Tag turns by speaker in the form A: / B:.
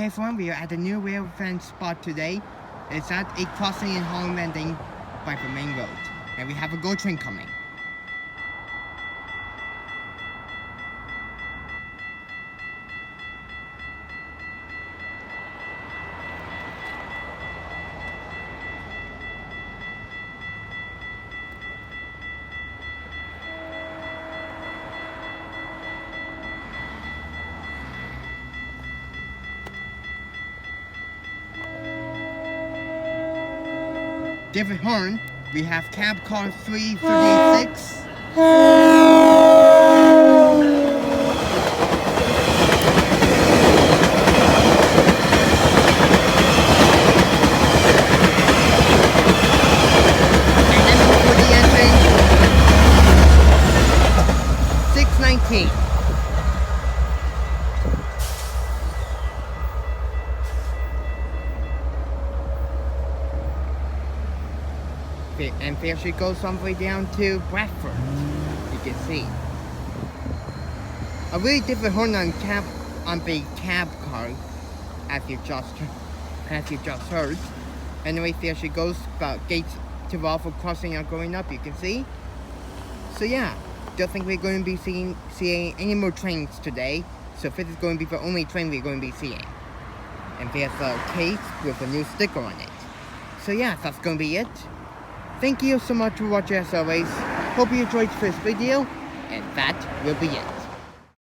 A: everyone, we are at a new Railfan spot today. It's at a crossing in Holland landing by the main road. And we have a GO train coming. Different horn, we have cab car 336. And then for the engine, 619. And there she goes all the way down to Bradford, you can see. A really different horn on the cab car, as you just heard. Anyway, there she goes, the gates to Railfan crossing are going up, you can see. So yeah, don't think we're going to be seeing any more trains today. So this is going to be the only train we're going to be seeing. And there's a case with a new sticker on it. So yeah, that's going to be it. Thank you so much for watching as always. Hope you enjoyed this video, and that will be it.